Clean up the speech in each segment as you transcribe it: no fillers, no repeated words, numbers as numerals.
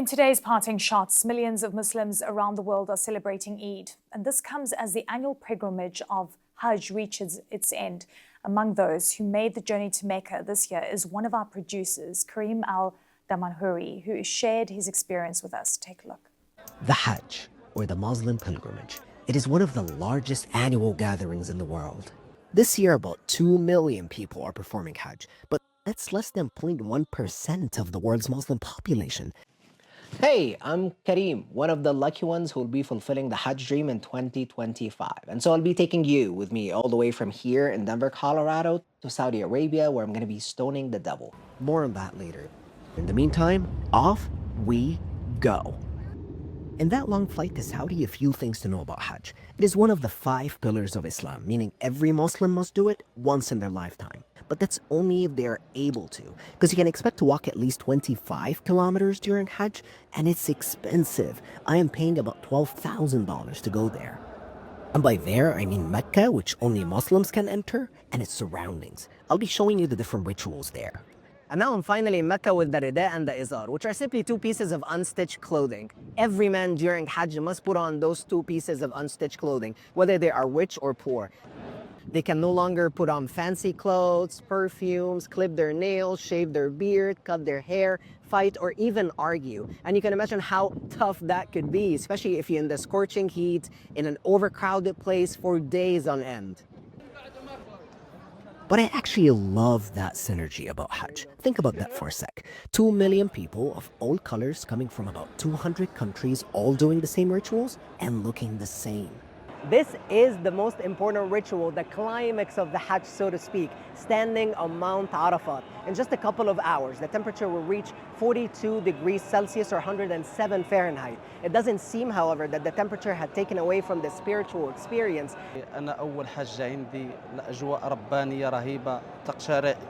In today's parting shots, millions of Muslims around the world are celebrating Eid, and this comes as the annual pilgrimage of Hajj reaches its end. Among those who made the journey to Mecca this year is one of our producers, Kareem El Damanhoury, who shared his experience with us. Take a look. The Hajj, or the Muslim pilgrimage, it is one of the largest annual gatherings in the world. This year, about 2 million people are performing Hajj, but that's less than 0.1% of the world's Muslim population. Hey, I'm Kareem, one of the lucky ones who will be fulfilling the Hajj dream in 2025. And so I'll be taking you with me all the way from here in Denver, Colorado to Saudi Arabia, where I'm going to be stoning the devil. More on that later. In the meantime, off we go. In that long flight to Saudi, a few things to know about Hajj. It is one of the 5 pillars of Islam, meaning every Muslim must do it once in their lifetime. But that's only if they are able to, because you can expect to walk at least 25 kilometers during Hajj, and it's expensive. I am paying about $12,000 to go there. And by there, I mean Mecca, which only Muslims can enter, and its surroundings. I'll be showing you the different rituals there. And now I'm finally in Mecca with the rida and the izar, which are simply 2 pieces of unstitched clothing. Every man during Hajj must put on those 2 pieces of unstitched clothing, whether they are rich or poor. They can no longer put on fancy clothes, perfumes, clip their nails, shave their beard, cut their hair, fight, or even argue. And you can imagine how tough that could be, especially if you're in the scorching heat, in an overcrowded place for days on end. But I actually love that synergy about Hajj. Think about that for a sec. 2 million people of all colors coming from about 200 countries, all doing the same rituals and looking the same. This is the most important ritual, the climax of the Hajj, so to speak, standing on Mount Arafat. In just a couple of hours, the temperature will reach 42 degrees Celsius or 107 Fahrenheit. It doesn't seem, however, that the temperature had taken away from the spiritual experience. أنا أول حجة عندي الأجواء ربانية رهيبة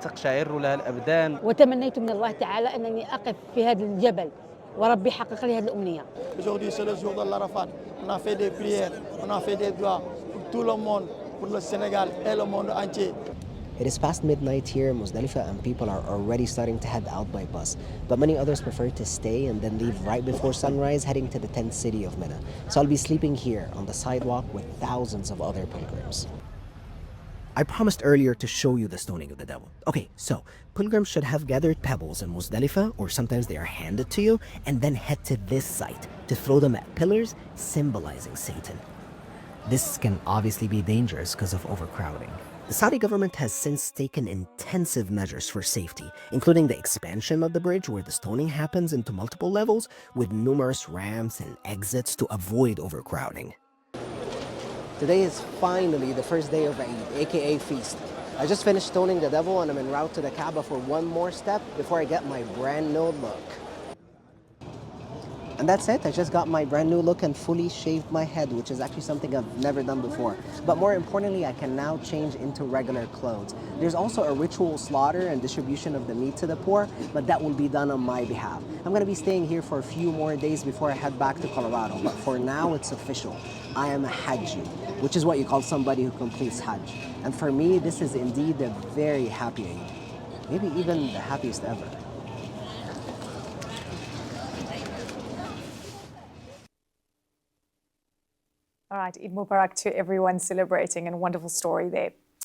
تقشعر لها الأبدان. وتمنيت من الله تعالى أنني أقف في هذا الجبل وربي يحقق لي هذه الأمنية. Aujourd'hui, c'est le jour de l'Arafat. On a fait des prières, on a fait des doigts pour tout le monde, pour le Sénégal et le monde entier. It is past midnight here in Muzdalifah and people are already starting to head out by bus. But many others prefer to stay and then leave right before sunrise, heading to the tent city of Mecca. So I'll be sleeping here on the sidewalk with thousands of other pilgrims. I promised earlier to show you the stoning of the devil. Okay, so pilgrims should have gathered pebbles in Muzdalifah, or sometimes they are handed to you, and then head to this site to throw them at pillars symbolizing Satan. This can obviously be dangerous because of overcrowding. The Saudi government has since taken intensive measures for safety, including the expansion of the bridge where the stoning happens into multiple levels, with numerous ramps and exits to avoid overcrowding. Today is finally the first day of Eid, aka Feast. I just finished stoning the devil and I'm en route to the Kaaba for one more step before I get my brand new look. And that's it, I just got my brand new look and fully shaved my head, which is actually something I've never done before. But more importantly, I can now change into regular clothes. There's also a ritual slaughter and distribution of the meat to the poor, but that will be done on my behalf. I'm gonna be staying here for a few more days before I head back to Colorado, but for now it's official. I am a Hajji, which is what you call somebody who completes Hajj. And for me, this is indeed a very happy Eid, maybe even the happiest ever. All right, Eid Mubarak to everyone celebrating, and wonderful story there.